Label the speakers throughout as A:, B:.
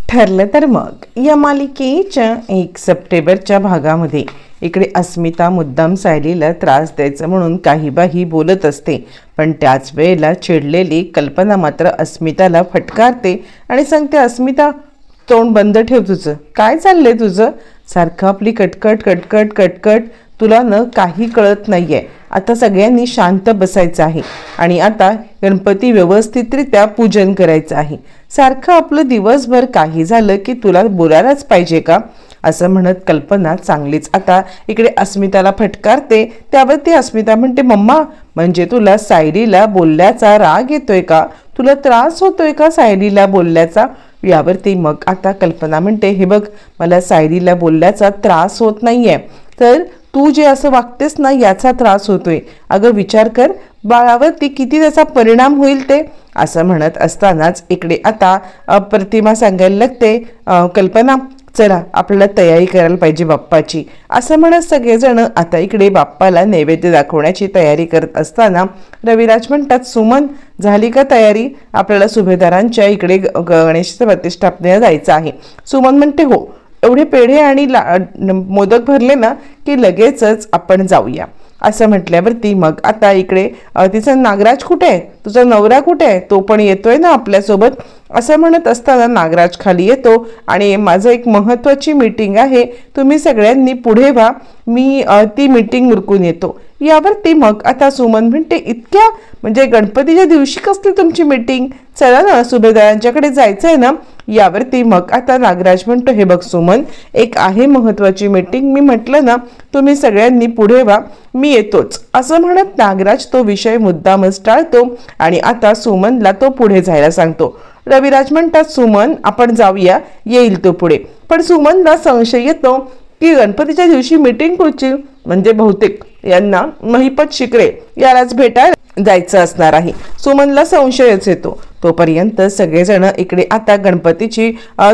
A: ठरलं तर मग या मालिकेच्या 1 सप्टेंबरच्या भागामध्ये इकडे अस्मिता मुद्दाम सायलीला त्रास द्यायचं म्हणून काही बाही बोलत असते, पण त्याच वेळेला चिडलेली कल्पना मात्र अस्मिताला फटकारते आणि सांगते, अस्मिता तोंड बंद ठेव, तुझं काय चाललंय, तुझं सारखं आपली कटकट कटकट कटकट, तुला न काही कळत नाहीये. आता सगळ्यांनी शांत बसायचं आहे आणि आता गणपती व्यवस्थितरित्या पूजन करायचं आहे. सारखं आपलं दिवसभर काही झालं की तुला बोलायलाच पाहिजे का, असं म्हणत कल्पना चांगलीच आता इकडे अस्मिताला फटकारते. त्यावरती अस्मिता म्हणते, मम्मा म्हणजे तुला सायलीला बोलल्याचा राग येतोय का, तुला त्रास होतोय का सायलीला बोलल्याचा. यावरती मग आता कल्पना म्हणते, हे बघ मला सायलीला बोलल्याचा त्रास होत नाहीये, तर तू जे असं वागतेस ना याचा त्रास होतोय. अगं विचार कर बाळावरती किती त्याचा परिणाम होईल ते. असं म्हणत असतानाच इकडे आता प्रतिमा सांगायला लागते, कल्पना चला आपल्याला तयारी करायला पाहिजे बाप्पाची. असं म्हणत सगळेजण आता इकडे बाप्पाला नैवेद्य दाखवण्याची तयारी करत असताना रविराज म्हणतात, सुमन झाली का तयारी, आपल्याला सुभेदारांच्या इकडे गणेशाच्या प्रतिष्ठापनेला जायचं आहे. सुमन म्हणते, हो एवढे पेढे आणि मोदक भरले ना की लगेचच आपण जाऊया. असं म्हटल्यावरती मग आता इकडे तिचा नागराज कुठे आहे, तुझा नवरा कुठे आहे, तो पण येतोय ना आपल्यासोबत. असं म्हणत असताना नागराज खाली येतो आणि माझं एक महत्त्वाची मीटिंग आहे, तुम्ही सगळ्यांनी पुढे व्हा, मी ती मीटिंग उरकून येतो. यावरती मग आता सुमन म्हणते, इतक्या म्हणजे गणपतीच्या दिवशी कसली तुमची मीटिंग, चला ना सुभेदारांच्याकडे जायचं आहे ना. यावरती मग आता नागराज म्हणतो, हे बघ सुमन एक आहे महत्त्वाची मीटिंग, मी म्हटलं ना तुम्ही सगळ्यांनी पुढे व्हा, मी येतोच. असं म्हणत नागराज तो विषय मुद्दामच टाळतो आणि आता सुमनला तो पुढे जायला सांगतो. रविराज म्हणतात, सुमन आपण जाऊया, येईल तो पुढे. पण सुमनला संशय येतो की गणपतीच्या दिवशी मीटिंग पुढची, म्हणजे बहुतेक यांना महिपत शिकरे यालाच भेटायला जायचं असणार आहे. सुमनला संशयच येतो. तोपर्यंत सगळेजण इकडे आता गणपतीची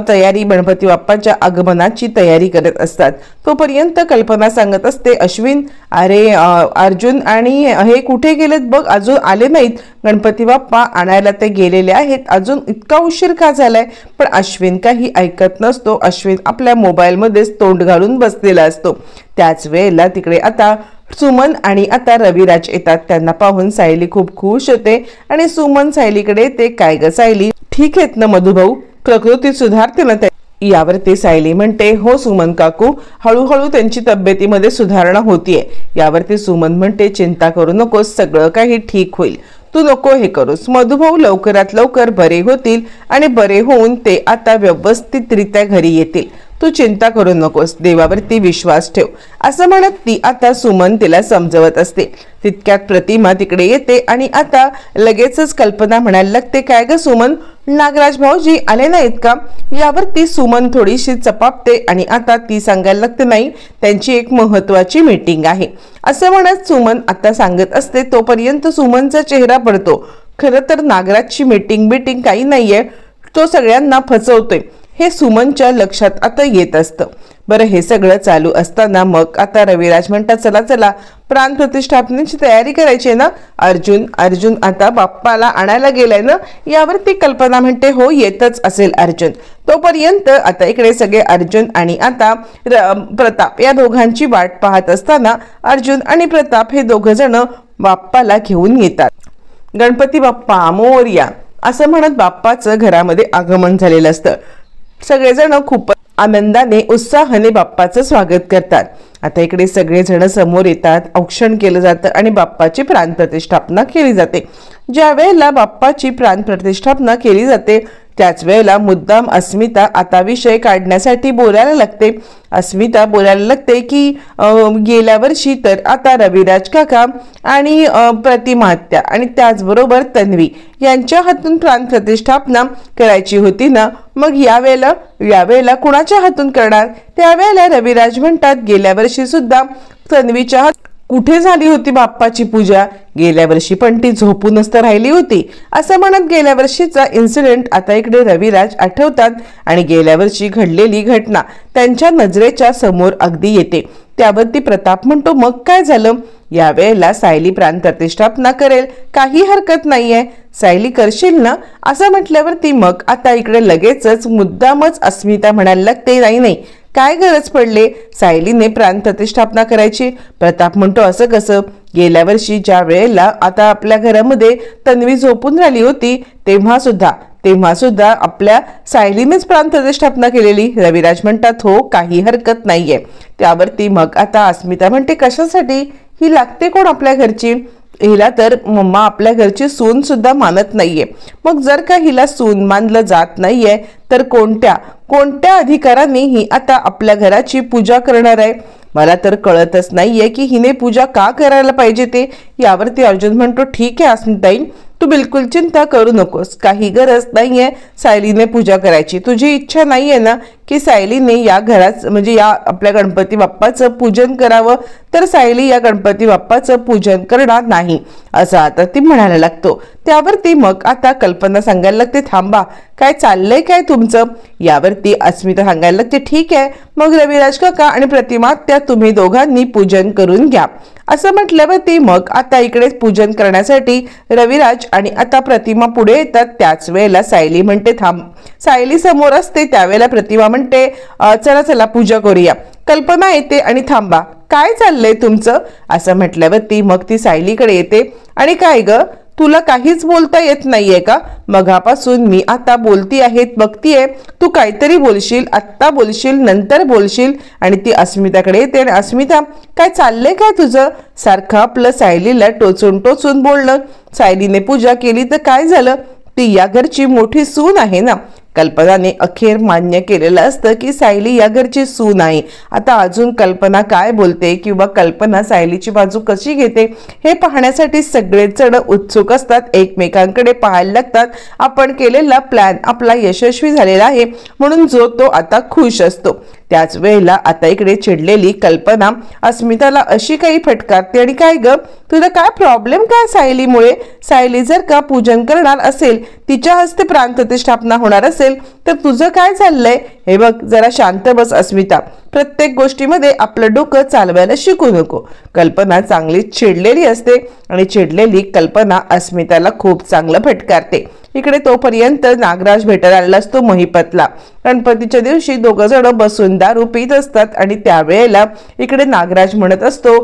A: तयारी, गणपती बाप्पाच्या आगमनाची तयारी करत असतात. तोपर्यंत कल्पना सांगत असते, अश्विन अरे अर्जुन आणि हे कुठे गेलेत बघ, अजून आले नाहीत, गणपती बाप्पा आणायला ते गेलेले आहेत, अजून इतका उशीर का झालाय. पण अश्विन काही ऐकत नसतो. अश्विन आपल्या मोबाईलमध्येच तोंड घालून बसलेला असतो. त्याच वेळेला तिकडे आता सुमन आणि आता रविराज येतात. त्यांना पाहून सायली खूप खुश होते आणि सुमन सायलीकडे ते, काय ग सायली ठीक आहेत ना मधुभाऊ, प्रकृती सुधारते ना. यावरती सायली म्हणते, हो सुमन काकू हळूहळू त्यांची तब्येतीमध्ये सुधारणा होतीये. यावरती सुमन म्हणते, चिंता करू नकोस, सगळं काही ठीक होईल, तू नको हे करूस, मधुभाऊ लवकरात लवकर बरे होतील आणि बरे होऊन ते आता व्यवस्थितरित्या घरी येतील, तू चिंता करू नकोस, देवावरती विश्वास ठेव. असं म्हणत ती आता सुमन तिला समजवत असते. तितक्यात प्रतिमा तिकडे येते आणि आता लगेचच कल्पना म्हणायला लागते, काय ग सुमन नागराज भाऊजी आले नाहीत का. यावरती सुमन थोडीशी चपापते आणि आता ती सांगायला लागते, नाही त्यांची एक महत्त्वाची मीटिंग आहे. असं म्हणत सुमन आता सांगत असते. तोपर्यंत सुमनचा चेहरा पडतो. खरं तर नागराजची मीटिंग काही नाहीये, तो सगळ्यांना फसवतोय हे सुमनच्या लक्षात आता येत असतं. बरं हे सगळं चालू असताना मग आता रविराज म्हणतात, चला चला प्राण प्रतिष्ठापनेची तयारी करायची आहे ना. अर्जुन आता बाप्पाला आणायला गेलाय ना. यावरती कल्पना म्हणते, हो येतच असेल अर्जुन. तोपर्यंत आता इकडे सगळे अर्जुन आणि आता प्रताप या दोघांची वाट पाहत असताना अर्जुन आणि प्रताप हे दोघ जण बाप्पाला घेऊन येतात. गणपती बाप्पा मोरया असं म्हणत बाप्पाचं घरामध्ये आगमन झालेलं असतं. सगळेजण खूप आनंदाने उत्साहाने बाप्पाचं स्वागत करतात. आता इकडे सगळेजण समोर येतात, औक्षण केलं जातं आणि बाप्पाची प्राण प्रतिष्ठापना केली जाते. ज्या वेळेला बाप्पाची प्राण प्रतिष्ठापना केली जाते त्याच वेळेला मुद्दाम अस्मिता आता विषय काढण्यासाठी बोलायला लागते. अस्मिता बोलायला लागते की गेल्या वर्षी तर आता रविराज काका आणि प्रतिमा आत्या आणि त्याचबरोबर तन्वी यांच्या हातून प्राण प्रतिष्ठापना करायची होती ना, मग यावेळेला कुणाच्या हातून करणार. त्यावेळेला रविराज म्हणतात, गेल्या वर्षी सुद्धा तन्वीच्या कुठे झाली होती बाप्पाची पूजा, गेल्या वर्षी पण ती झोपूनच तर राहिली होती. असं म्हणत गेल्या वर्षीचा इन्सिडेंट आता इकडे रविराज आठवतात आणि गेल्या वर्षी घडलेली घटना त्यांच्या नजरेच्या समोर अगदी येते. त्यावरती प्रताप म्हणतो, मग काय झालं. यावेळेला सायली प्राणप्रतिष्ठापना करेल, काही हरकत नाहीये, सायली करशील ना असं म्हटल्यावरती मग आता इकडे लगेचच मुद्दामच अस्मिता म्हणायला लागते, नाही नाही काय गरज पडले सायलीने प्राणप्रतिष्ठापना करायची. प्रताप म्हणतो असं कसं, गेल्या वर्षी ज्या वेळेला आता आपल्या घरामध्ये तन्वी झोपून राहिली होती तेव्हा सुद्धा आपल्या सायलीनेच प्राणप्रतिष्ठापना केलेली. रविराज म्हणतात हो काही हरकत नाहीये. त्यावरती मग आता अस्मिता म्हणते कशासाठी, ही लागते कोण आपल्या घरची, हिला तर मम्मा आपल्या घरची सून सुद्धा मानत नाहीये. मग जर का हिला सून मानलं जात नाहीये तर कोणत्या अधिकाराने ही आता आपल्या घराची पूजा करणार आहे. मला तर कळतच नाहीये की हिने पूजा का करायला पाहिजे ते. यावरती अर्जुन म्हणतो ठीक आहे अस्मिताई, तू बिलकुल चिंता करू नकोस, काही गरज नाहीये सायलीने पूजा करायची. तुझी इच्छा नाहीये ना की सायलीने या घरात म्हणजे या आपल्या गणपती बाप्पाचं पूजन करावं, तर सायली या गणपती बाप्पाचं पूजन करणार नाही असं आता ती म्हणायला लागतो. त्यावरती मग आता कल्पना सांगायला लागते थांबा काय चाललंय काय तुमचं. यावरती अस्मिता सांगायला लागते ठीक आहे मग रविराज काका आणि प्रतिमा त्या तुम्ही दोघांनी पूजन करून घ्या असं म्हटल्यावरती मग आता इकडे पूजन करण्यासाठी रविराज आणि आता प्रतिमा पुढे येतात. त्याच वेळेला सायली म्हणते थांब, सायली समोर असते त्यावेळेला प्रतिमा म्हणते चला चला पूजा करूया. कल्पना येते आणि थांबा काय चाललंय तुमचं असं म्हटल्यावरती मग ती सायलीकडे येते आणि काय ग तुला काहीच बोलता येत नाहीये का, मगापासून मी आता बोलती आहेत बघतीये, तू काहीतरी बोलशील, आत्ता बोलशील नंतर बोलशील. आणि ती अस्मिताकडे येते आणि अस्मिता काय चाललंय काय तुझं, सारखं आपलं सायलीला टोचून टोचून बोलणं. सायलीने पूजा केली तर काय झालं, ती या घरची मोठी सून आहे ना. कल्पनाने अखेर मान्य केलेलं असतं की सायली या घरची सून आहे. आता अजून कल्पना काय बोलते किंवा कल्पना सायलीची बाजू कशी घेते हे पाहण्यासाठी सगळेच जण उत्सुक असतात, एकमेकांकडे पाहायला लागतात. आपण केलेला प्लॅन आपला यशस्वी झालेला आहे म्हणून जो तो आता खुश असतो. त्याच वेळेला आता इकडे चिडलेली कल्पना अस्मिताला अशी काही फटकारते आणि काय ग तुला काय प्रॉब्लेम काय सायलीमुळे, सायली जर का पूजन करणार असेल तिच्या हस्ते प्राणप्रतिष्ठापना होणार असेल तर तुझं काय चाललंय. हे बघ जरा शांत बस अस्मिता, प्रत्येक गोष्टीमध्ये आपलं डोकं चालवायला शिकू नको. कल्पना चांगली चिडलेली असते आणि चिडलेली कल्पना अस्मिताला खूप चांगलं फटकारते. इकडे तोपर्यंत नागराज भेटायला आलेला असतो महिपतला. गणपतीच्या दिवशी दोघं जण बसून दारू पित असतात आणि त्यावेळेला इकडे नागराज म्हणत असतो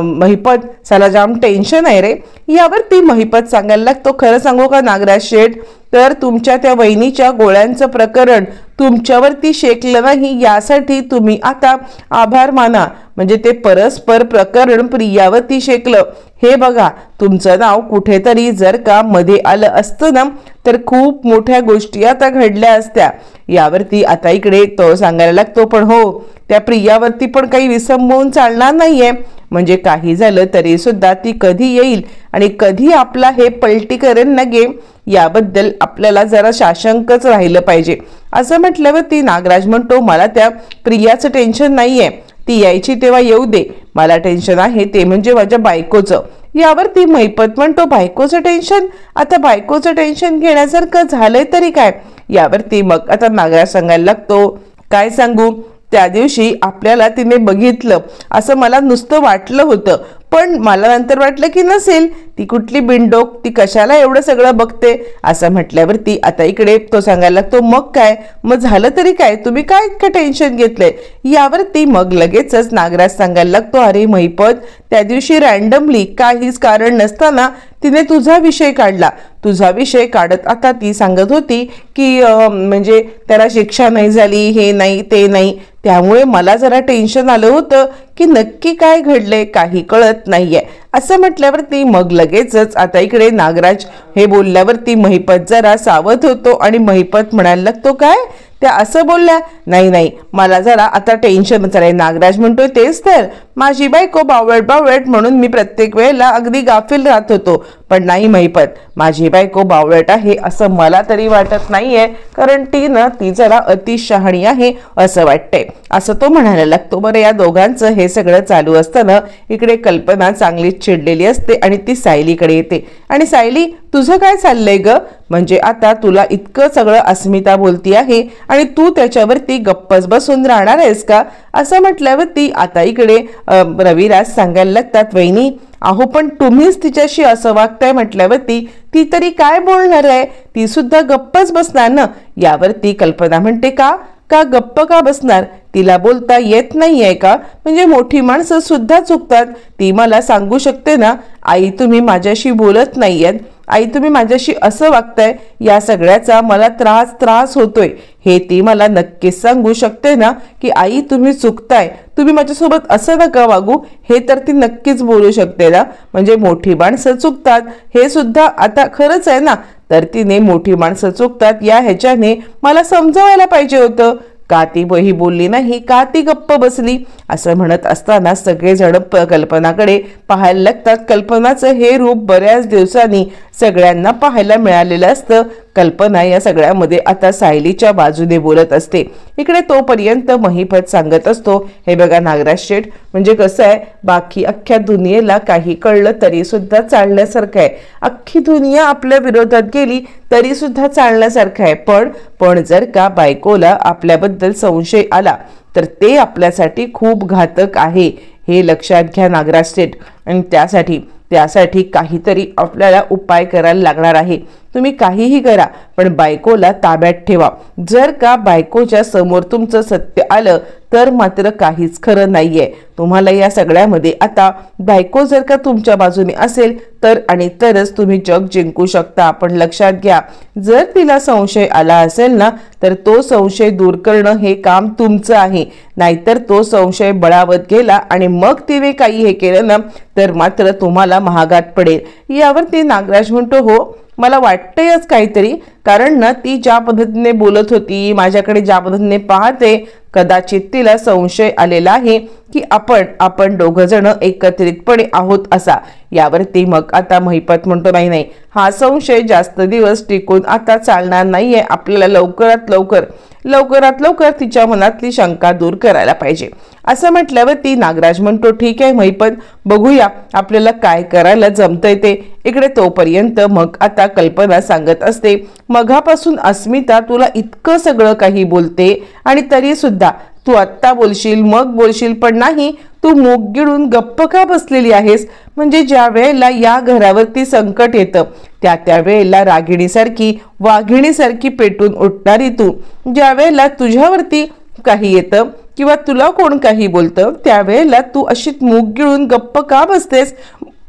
A: महिपत साला जाम टेन्शन आहे रे. यावरती महिपत सांगायला लागतो खरं सांगू का नागराज शेठ, तर तुमच्या त्या वहिनीच्या गोळ्यांचं प्रकरण तुमच्यावरती शेकलं नाही यासाठी तुम्ही आता आभार माना. म्हणजे ते परस्पर प्रकरण प्रियावरती शेकलं. हे बघा तुमचं नाव कुठेतरी जर का मध्ये आलं असतं ना तर खूप मोठ्या गोष्टी आता घडल्या असत्या. यावरती आता इकडे तो सांगायला लागतो पण हो त्या प्रियावरती पण काही विसंबवून चालणार नाहीये. म्हणजे काही झालं तरी सुद्धा ती कधी येईल आणि कधी आपला हे पलटी करेल ना गेम याबद्दल आपल्याला जरा साशंकच राहिलं पाहिजे. असं म्हटल्यावरती नागराज म्हणतो मला त्या प्रियाचं टेन्शन नाहीये, ती यायची तेव्हा येऊ दे, मला टेन्शन आहे ते म्हणजे माझ्या बायकोचं. यावरती महिपत म्हणतो बायकोचं टेन्शन, आता बायकोचं टेन्शन घेण्यासारखं झालंय तरी काय. यावरती मग आता नागराज सांगायला लागतो काय सांगू, त्या दिवशी आपल्याला तिने बघितलं असं मला नुसतं वाटलं होतं पण मला नंतर वाटलं की नसेल, ती कुठली बिनडोक, ती कशाला एवढं सगळं बघते. असं म्हटल्यावरती आता इकडे तो सांगायला लागतो मग काय, मग झालं तरी काय, तुम्ही काय इतकं टेन्शन घेतलंय. यावरती मग लगेचच नागराज सांगायला लागतो अरे महिपत त्या दिवशी रँडमली काहीच कारण नसताना तिने तुझा विषय काढला. तुझा विषय काढत आता ती सांगत होती की म्हणजे त्याला शिक्षा नाही झाली, हे नाही ते नाही, त्यामुळे मला जरा टेन्शन आलं होतं की नक्की काय घडलंय काही कळत नाहीये. असं म्हटल्यावरती मग लगेचच आता इकडे नागराज हे बोलल्यावरती महिपत जरा सावध होतो आणि महिपत म्हणायला लागतो काय त्या असं बोलल्या, नाही नाही मला जरा आता टेन्शनच आहे. नागराज म्हणतोय तेच तर, माझी बायको बावळट म्हणून मी प्रत्येक वेळेला अगदी गाफील राहत होतो, पण नाही महिपत माझी बायको बावळट आहे असं मला तरी वाटत नाहीये, कारण ती जरा अतिशहाणी आहे असं वाटतंय असं तो म्हणायला लागतो. बरं या दोघांचं हे सगळं चालू असताना इकडे कल्पना चांगलीच चिडलेली असते आणि ती सायलीकडे येते आणि सायली तुझं काय चाललंय ग, म्हणजे आता तुला इतकं सगळं अस्मिता बोलती आहे आणि तू त्याच्यावरती गप्पच बसून राहणार आहेस का. असं म्हटल्यावरती आता इकडे रविराज सांगायला लागतात, वहिनी अहो पण तुम्हीच तिच्याशी असं वागताय म्हटल्यावरती ती तरी काय बोलणार आहे, ती सुद्धा गप्पच बसणार ना. यावरती कल्पना म्हणते, का का गप्प का बसणार, तिला बोलता येत नाहीये का, म्हणजे मोठी माणसं सुद्धा चुकतात, ती मला सांगू शकते ना, आई तुम्ही माझ्याशी बोलत नाहीयेत, आई तुम्ही माझ्याशी असं वागताय, या सगळ्याचा मला त्रास होतोय, हे ती मला नक्कीच सांगू शकते ना, की आई तुम्ही चुकताय, तुम्ही माझ्यासोबत असं नका वागू, हे तर ती नक्कीच बोलू शकते ना. म्हणजे मोठी माणसं चुकतात हे सुद्धा आता खरंच आहे ना. तर तिने मोठी माणसं चुकतात या ह्याच्याने मला समजवायला पाहिजे होतं, का ती वही बोलली नाही, का ती गप्प बसली. असं म्हणत असताना सगळेजण कल्पनाकडे पाहायला लागतात. कल्पनाचं हे रूप बऱ्याच दिवसांनी सगळ्यांना पाहायला मिळालेलं असतं. कल्पना या सगळ्यामध्ये आता सायलीच्या बाजूने बोलत असते. इकडे तोपर्यंत महिपत सांगत असतो, हे बघा नागराज शेठ, म्हणजे कसं आहे, बाकी अख्ख्या दुनियेला काही कळलं तरी सुद्धा चालण्यासारखं आहे, अख्खी दुनिया आपल्या विरोधात गेली तरी सुद्धा चालण्यासारखं आहे, पण जर का बायकोला आपल्याबद्दल संशय आला तर ते आपल्यासाठी खूप घातक आहे, हे लक्षात घ्या नागराज शेठ. आणि त्यासाठी काहीतरी आपल्याला उपाय करायला लागणार आहे. तुम्ही काहीही करा पण बायकोला ताब्यात ठेवा. जर का बायकोच्या समोर तुमचं सत्य आलं तर मात्र काहीच खरं नाहीये. तुम्हाला या सगळ्यामध्ये आता बायको जर का तुमच्या बाजूने असेल तर आणि तरच तुम्ही जग जिंकू शकता. पण लक्षात घ्या, जर तिला संशय आला असेल ना तर तो संशय दूर करणं हे काम तुमचं आहे. नाहीतर तो संशय बळावत गेला आणि मग तिने काही हे केलं ना तर मात्र तुम्हाला महागात पडेल. यावरती नागराज म्हणतो, हो मला वाटतंयच काहीतरी, कारण ना ती ज्या पद्धतीने बोलत होती, माझ्याकडे ज्या पद्धतीने पाहते, कदाचित तिला संशय आलेला आहे की आपण दोघं जण एकत्रितपणे आहोत असा. यावरती मग आता महिपत म्हणतो, नाही हा संशय जास्त दिवस टिकून आता चालणार नाहीये, आपल्याला लवकरात लवकर तिच्या मनातली शंका दूर करायला पाहिजे. असं म्हटल्यावरती नागराज म्हणतो, ठीक आहे महिपत, बघूया आपल्याला काय करायला जमतंय ते. इकडे तोपर्यंत मग आता कल्पना सांगत असते, मघापासून अस्मिता तुला इतकं सगळं काही बोलते आणि तरी सुद्धा तू आत्ता बोलशील मग बोलशील, पण नाही, तू मूग गिळून गप्प का बसलेली आहेस. म्हणजे ज्या वेळेला या घरावरती संकट येतं त्या वेळेला रागिणीसारखी वाघिणीसारखी पेटून उठणारी तू, ज्या वेळेला तुझ्यावरती काही येतं किंवा तुला कोण काही बोलतं त्यावेळेला तू अशी मूग गिळून गप्प का बसतेस.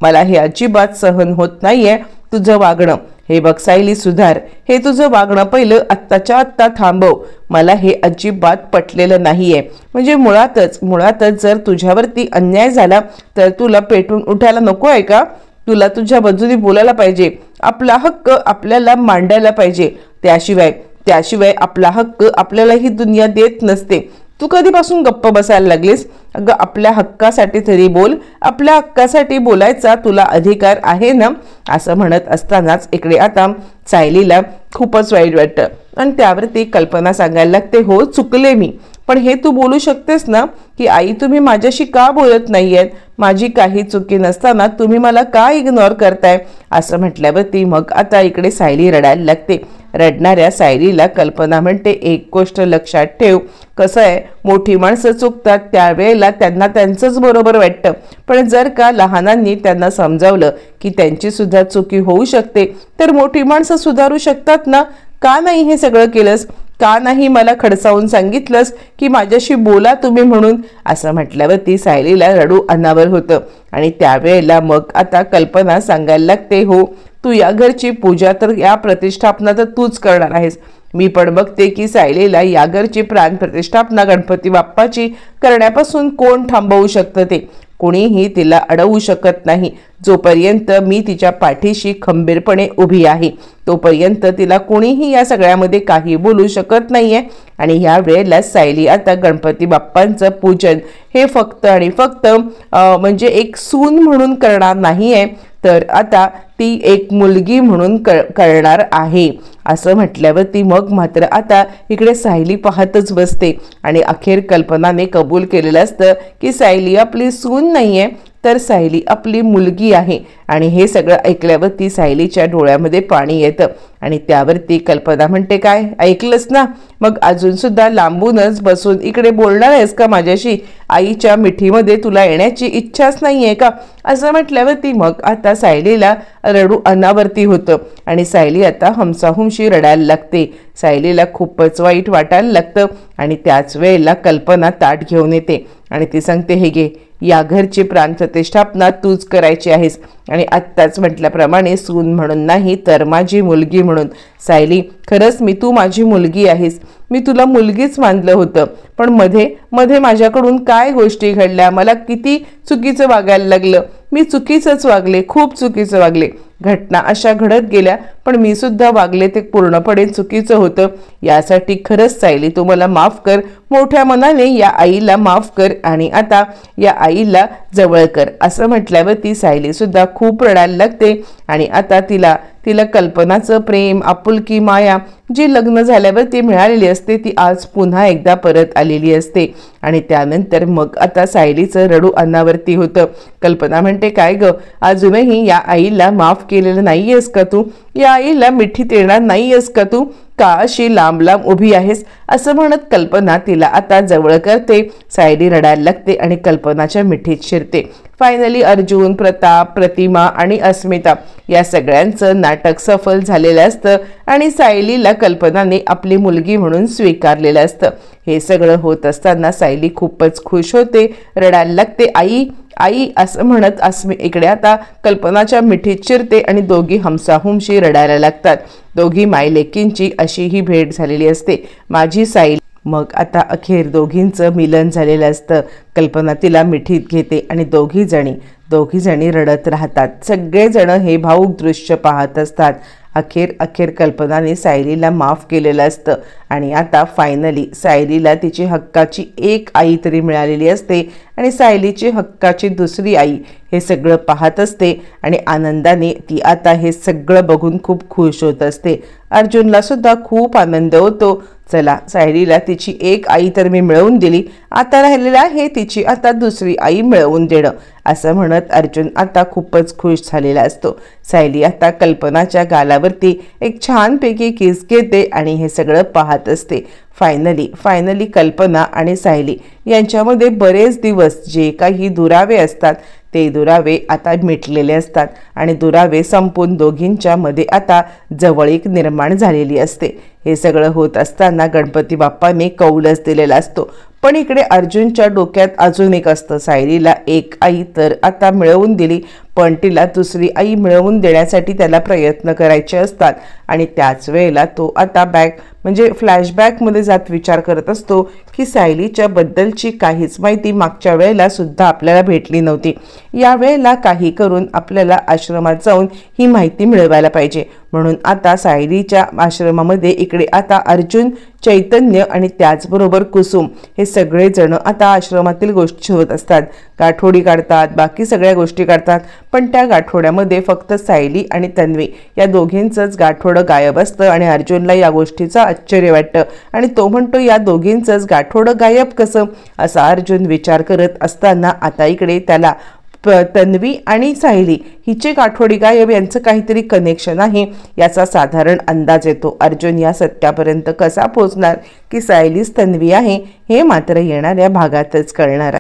A: मला हे अजिबात सहन होत नाहीये तुझं वागणं. हे बघ सायली, सुधार, हे तुझं वागणं पहिलं आत्ताच्या आत्ता थांबव. मला हे अजिबात पटलेलं नाहीये. म्हणजे मुळातच जर तुझ्यावरती अन्याय झाला तर तुला पेटून उठायला नको आहे का. तुला तुझ्या बाजूने बोलायला पाहिजे, आपला हक्क आपल्याला मांडायला पाहिजे. त्याशिवाय आपला हक्क आपल्याला ही दुनिया देत नसते. तू कधीपासून गप्प बसायला लागलीस. अगं आपल्या हक्कासाठी तरी बोल, आपल्या हक्कासाठी बोलायचा तुला अधिकार आहे ना. असं म्हणत असतानाच इकडे आता सायलीला खूपच वाईट वाटतं आणि त्यावरती कल्पना सांगायला लागते, हो चुकले मी, पण हे तू बोलू शकतेस ना की आई तुम्ही माझ्याशी का बोलत नाहीयेत, माझी काही चुकी नसताना तुम्ही मला का इग्नोर करताय. असं म्हटल्यावरती मग आता इकडे सायली रडायला लागते. रडणाऱ्या सायलीला कल्पना म्हणते, एक गोष्ट लक्षात ठेव, कसं आहे, मोठी माणसं चुकतात त्यावेळेला त्यांना त्यांचंच बरोबर वाटतं, पण जर का लहानांनी त्यांना समजावलं की त्यांची सुद्धा चुकी होऊ शकते तर मोठी माणसं सुधारू शकतात ना. का नाही हे सगळं केलंस, का नाही मला खडसावून सांगितलंस की माझ्याशी बोला तुम्ही म्हणून. असं म्हटल्यावरती सायलीला रडू अनावर होतं आणि त्यावेळेला मग आता कल्पना सांगायला लागते, हो तू या घरची पूजा तर या प्रतिष्ठापना तर तूच करणार आहेस. मी पण बघते की सायलीला या घरची प्राण प्रतिष्ठापना गणपती बाप्पाची करण्यापासून कोण थांबवू शकतं. ते कोणीही तिला अडवू शकत नाही. जोपर्यंत मी तिच्या पाठीशी खंबीरपणे उभी आहे तोपर्यंत तिला कोणीही या सगळ्यामध्ये काही बोलू शकत नाहीये. आणि ह्या वेळेला सायली आता गणपती बाप्पांचं पूजन हे फक्त आणि फक्त म्हणजे एक सून म्हणून करणार नाहीये, तर आता ती एक मुलगी म्हणून करणार आहे. असं म्हटल्यावरती मग मात्र आता इकडे सायली पाहतच बसते आणि अखेर कल्पनाने कबूल केलेलं असतं की सायली आपली सून नाहीये तर सायली आपली मुलगी आहे. आणि हे सगळं ऐकल्यावरती सायलीच्या डोळ्यामध्ये पाणी येतं आणि त्यावरती कल्पना म्हणते, काय ऐकलंस ना, मग अजून सुद्धा लांबूनच बसून इकडे बोलणार आहेस का माझ्याशी? आईच्या मिठीमध्ये तुला येण्याची इच्छाच नाहीये का? असं म्हटल्यावरती मग आता सायलीला रडू अनावरती होतं आणि सायली आता हमसाहुमशी रडायला लागते. सायलीला खूपच वाईट वाटायला लागतं आणि त्याच वेळेला कल्पना ताट घेऊन येते आणि ती सांगते, हे घे, या घरची प्राणप्रतिष्ठापना तूच करायची आहेस आणि आत्ताच म्हटल्याप्रमाणे सून म्हणून नाही तर माझी मुलगी म्हणून. सायली, खरंच तू माझी मुलगी आहेस. मी तुला मुलगीच मानलं होतं, पण मध्ये मध्ये माझ्याकडून काय गोष्टी घडल्या, मला किती चुकीचं वागायला लागलं. मी चुकीचंच वागले, खूप चुकीचं वागले. घटना अशा घडत गेल्या, पण मी सुद्धा वागले ते पूर्णपणे चुकीचं होतं. यासाठी खरंच सायली तू मला माफ कर. मोठ्या मनाने या आईला माफ कर आणि आता या आईला जवळ कर. असं म्हटल्यावरती सायली सुद्धा खूप रडायला लागते आणि आता तिला कल्पनाचं प्रेम, आपुलकी, माया जी लग्न झाल्यावरती मिळालेली असते ती आज पुन्हा एकदा परत आलेली असते. आणि त्यानंतर मग आता सायलीचं रडू अनावरती होतं. कल्पना म्हणते, काय ग, अजूनही या आईला माफ केलेलं नाहीयेस का तू? या आईला मिठीत येणार नाहीयेस का तू? का अशी लांब लांब उभी आहेस? असं म्हणत कल्पना तिला आता जवळ करते. सायली रडायला लागते आणि कल्पनाच्या मिठीत शिरते. फायनली अर्जुन, प्रताप, प्रतिमा आणि अस्मिता या सगळ्यांचं नाटक सफल झालेलं असतं आणि सायलीला कल्पनाने आपली मुलगी म्हणून स्वीकारलेलं असतं. हे सगळं होत असताना सायली खूपच खुश होते, रडायला लागते. आई आई असं म्हणत इकडे आता कल्पनाच्या मिठीत शिरते आणि दोघी हमसाहुमशी रडायला लागतात. दोघी मायलेकींची अशी ही भेट झालेली असते. माझी सायली. मग आता अखेर दोघींचं मिलन झालेलं असतं. कल्पना तिला मिठीत घेते आणि दोघी जणी रडत राहतात. सगळेजण हे भावूक दृश्य पाहत असतात. अखेर कल्पनाने सायलीला माफ केलेलं असतं आणि आता फायनली सायलीला तिची हक्काची एक आई तरी मिळालेली असते आणि सायलीची हक्काची दुसरी आई हे सगळं पाहत असते आणि आनंदाने ती आता हे सगळं बघून खूप खुश होत असते. अर्जुनला सुद्धा खूप आनंद होतो. चला, सायलीला तिची एक आई तर मी मिळवून दिली, आता राहिलेलं आहे तिची आता दुसरी आई मिळवून देणं. असं म्हणत अर्जुन आता खूपच खुश झालेला असतो. सायली आता कल्पनाच्या गालावरती एक छानपैकी किस घेते आणि हे सगळं पाहत असते. फायनली कल्पना आणि सायली यांच्यामध्ये बरेच दिवस जे काही दुरावे असतात ते दुरावे आता मिटलेले असतात आणि दुरावे संपून दोघींच्या मध्ये आता जवळीक निर्माण झालेली असते. हे सगळं होत असताना गणपती बाप्पाने कौलच दिलेला असतो. पण इकडे अर्जुनच्या डोक्यात अजून एक असतं. सायलीला एक आई तर आता मिळवून दिली, पण तिला दुसरी आई मिळवून देण्यासाठी त्याला प्रयत्न करायचे असतात आणि त्याच वेळेला तो आता फ्लॅशबॅकमध्ये जात विचार करत असतो की सायलीच्या बद्दलची काहीच माहिती मागच्या वेळेला सुद्धा आपल्याला भेटली नव्हती. यावेळेला काही करून आपल्याला आश्रमात जाऊन ही माहिती मिळवायला पाहिजे. म्हणून आता सायलीच्या आश्रमामध्ये इकडे आता अर्जुन, चैतन्य आणि त्याचबरोबर कुसुम हे सगळेजण आता आश्रमातील गोष्टी शोधत असतात. गाठोडी काढतात, बाकी सगळ्या गोष्टी काढतात, पण त्या गाठोड्यामध्ये फक्त सायली आणि तन्वी या दोघींचंच गाठोडं गायब असतं आणि अर्जुनला या गोष्टीचं आश्चर्य वाटतं आणि तो म्हणतो, या दोघींचंच गाठोडं गायब कसं? असा अर्जुन विचार करत असताना आता इकडे त्याला तन्वी आणि सायली हिचे गाठोडी गायब यांचं काहीतरी कनेक्शन आहे याचा साधारण अंदाज येतो. अर्जुन या सत्यापर्यंत कसा पोहोचणार की सायलीच तन्वी आहे हे मात्र येणाऱ्या भागातच कळणार आहे.